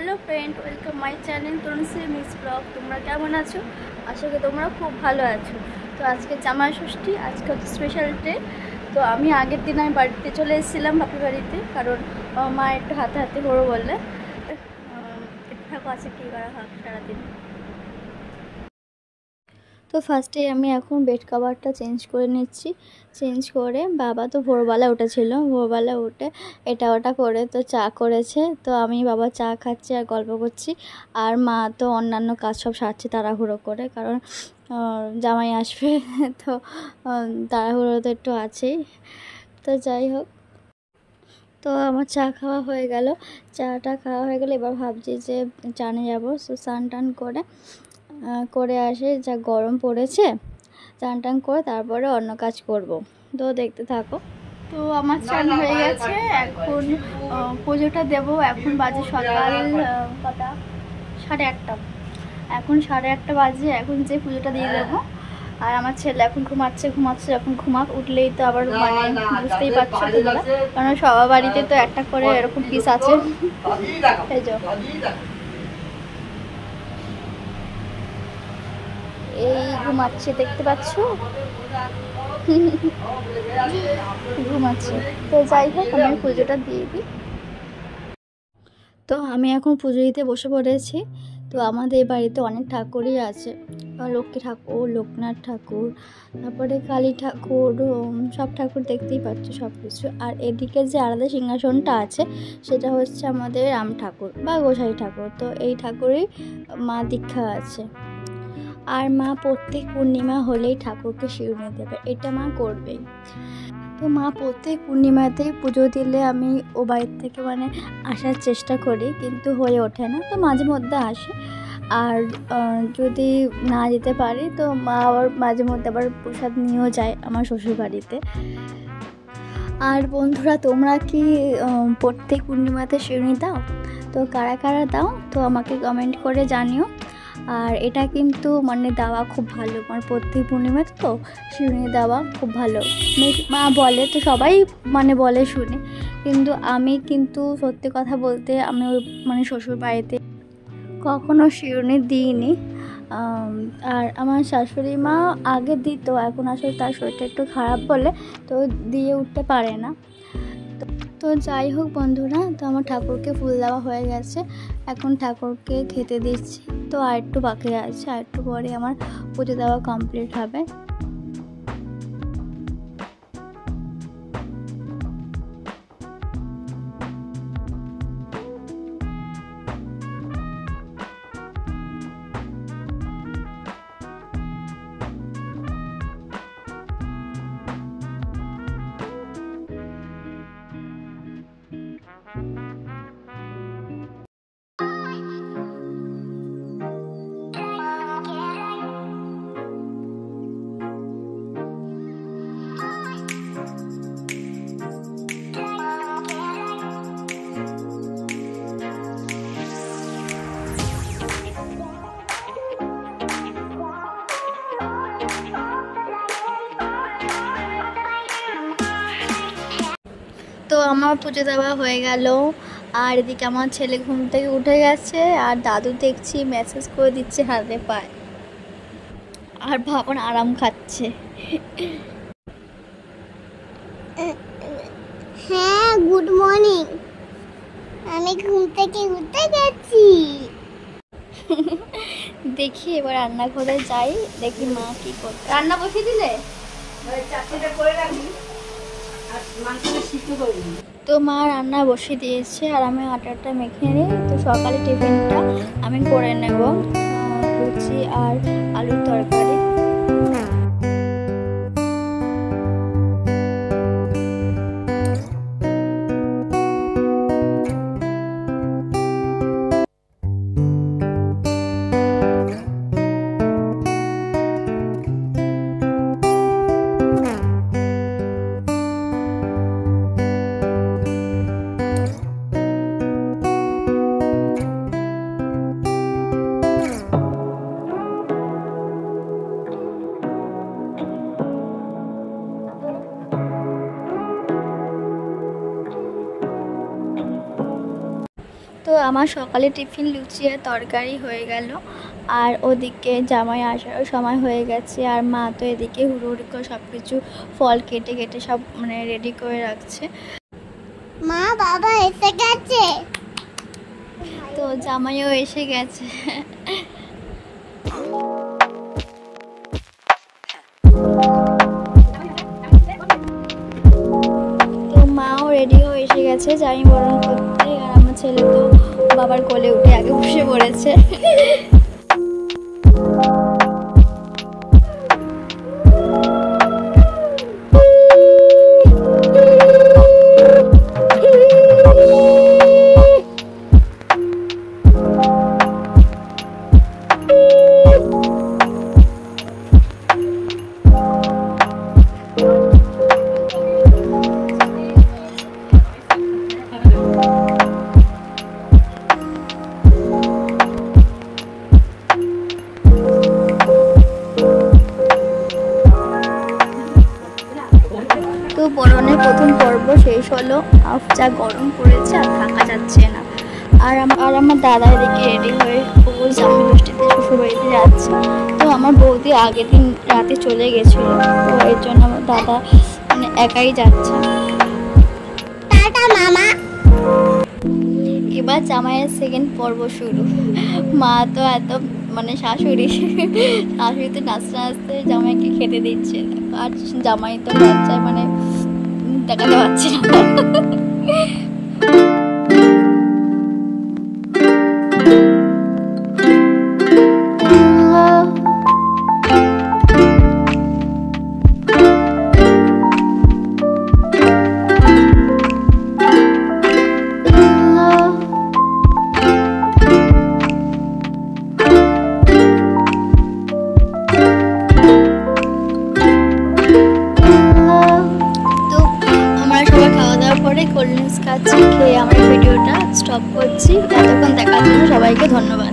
Hello friend welcome my channel Tanushree miss blog. तुम्हारा केमन आছো? आशा कরি তোমরা খুব ভালো আছো। তো আজকে জামাই ষষ্ঠী, আজকে হচ্ছে স্পেশাল ডে। তো আমি আগের দিন আমি বাড়িতে চলে এসেছিলাম বাপের বাড়িতে, কারণ মা একটু হাতে হাতে হলো বললে একটু থাকো আছে কী করা হোক সারাদিন। তো ফার্স্টে আমি এখন বেড কভারটা চেঞ্জ করে নিচ্ছি। চেঞ্জ করে বাবা তো ভোরবেলা উঠেছিল, ভোরবেলা উঠে এটা ওটা করে তো চা করেছে। তো আমি বাবা চা খাচ্ছি আর গল্প করছি, আর মা তো অন্যান্য কাজ সব সারছে তাড়াহুড়ো করে, কারণ জামাই আসবে তো তাড়াহুড়ো তো একটু আছেই। তো যাই হোক, তো আমার চা খাওয়া হয়ে গেল। চাটা খাওয়া হয়ে গেলে এবার ভাবছি যে চানে যাবো। তো স্নান টান করে আসে, যা গরম পড়েছে, চান টান করে তারপরে অন্য কাজ করব। তো দেখতে থাকো। তো আমার চান হয়ে গেছে, এখন পুজোটা দেবো। এখন বাজে সকাল কটা, 8:30। এখন 8:30 বাজে, এখন যে পুজোটা দিয়ে দেবো। আর আমার ছেলে এখন ঘুমাচ্ছে, যখন ঘুমাক উঠলেই তো আবার মানে বুঝতেই পারছো তোমরা, কারণ সবার বাড়িতে তো একটা করে এরকম পিস আছে। এই যে এই ঘুমাচ্ছে, দেখতে পাচ্ছ ঘুমাচ্ছে। তো যাই হোক, আমি পুজোটা দিয়ে দিই। তো আমি এখন পুজো দিতে বসে পড়েছি। তো আমাদের বাড়িতে অনেক ঠাকুরই আছে, লক্ষ্মী ঠাকুর, লোকনাথ ঠাকুর, তারপরে কালী ঠাকুর, সব ঠাকুর দেখতেই পাচ্ছ সব কিছু। আর এদিকে যে আলাদা সিংহাসনটা আছে সেটা হচ্ছে আমাদের রাম ঠাকুর বা গোসাই ঠাকুর। তো এই ঠাকুরই মা দীক্ষা আছে। আর মা প্রত্যেক পূর্ণিমা হলেই ঠাকুরকে শিরুনি দেবে, এটা মা করবেই। তো মা প্রত্যেক পূর্ণিমাতেই পুজো দিলে আমি ও বাড়ির থেকে মানে আসার চেষ্টা করি, কিন্তু হয়ে ওঠে না। তো মাঝে মধ্যে আসে, আর যদি না যেতে পারি তো মা আবার মাঝে মধ্যে আবার প্রসাদ নিয়েও যায় আমার শ্বশুর বাড়িতে। আর বন্ধুরা, তোমরা কি প্রত্যেক পূর্ণিমাতে শিরুনি দাও? তো কারা কারা দাও তো আমাকে কমেন্ট করে জানিও। আর এটা কিন্তু মানে দেওয়া খুব ভালো, মানে প্রত্যেক পূর্ণিমাতে তো শিরুনি দেওয়া খুব ভালো। মা বলে, তো সবাই মানে বলে শুনে, কিন্তু আমি কিন্তু সত্যি কথা বলতে আমি ওই মানে শ্বশুর বাড়িতে কখনো শিরুনি দিইনি। আর আমার শাশুড়ি মা আগে দিত, এখন আসলে তার শরীরটা একটু খারাপ বলে তো দিয়ে উঠতে পারে না। তো যাই হোক বন্ধুরা, তো আমার ঠাকুরকে ফুল দেওয়া হয়ে গেছে, এখন ঠাকুরকে খেতে দিচ্ছি। তো আর একটু বাকি আছে, আর একটু পরে আমার পুজো দেওয়া কমপ্লিট হবে। তো আমার পুজো দেওয়া হয়ে গেল, আর এদিকে আমার ছেলে ঘুম থেকে উঠে গেছে, আর দাদু দেখছি মেসেজ করে দিচ্ছে হাতে পায়, আর ভাবন আরাম খাচ্ছে। হ্যাঁ, গুড মর্নিং। আমি ঘুম থেকে উঠে গেছি। দেখি এবার রান্নাঘরে যাই, দেখি মা কি করছে। রান্না বসিয়ে দিলে? তো মা রান্না বসিয়ে দিয়েছে, আর আমি আটাটা মেখে নিই। তো সকালে টিফিনটা আমি করে নেব, লুচি আর আলুর তরকারি। আমার সকালে টিফিন লুচি আর তরকারি হয়ে গেল, আর ওদিকে জামাই আসারও সময় হয়ে গেছে। আর মা তো এদিকে হুড়োহুড়ি করে সব কিছু ফল কেটে কেটে সব মানে রেডি করে রাখছে। মা বাবা এসে গেছে। তো জামাইও এসে গেছে। তো মাও রেডি হয়ে এসে গেছে জামাই বরণ করতে। আর আমার ছেলে তো বাবার কোলে উঠে আগে বসে পড়েছে। তো বরণের প্রথম পর্ব শেষ হলো। যা গরম পড়েছে আর থাকা যাচ্ছে না। আর আমার দাদা এদিকে রেডি হয়ে ও জামাই ষষ্ঠীতে শ্বশুরবাড়িতে যাচ্ছে। তো আমার বৌদি আগের দিন রাতে চলে গেছিলো, তো এর জন্য আমার দাদা মানে একাই যাচ্ছে। টাটা মামা। এবার জামাইয়ের সেকেন্ড পর্ব শুরু। মা তো এত মানে শাশুড়ি তো নাচতে নাচতে জামাইকে খেতে দিচ্ছে, আর জামাই তো লজ্জায় মানে দেখাতে পারছে না। পরে কোল্ড ড্রিঙ্কস খাচ্ছি, খেয়ে আমার ভিডিওটা স্টপ করছি। এতক্ষণ দেখার জন্য সবাইকে ধন্যবাদ।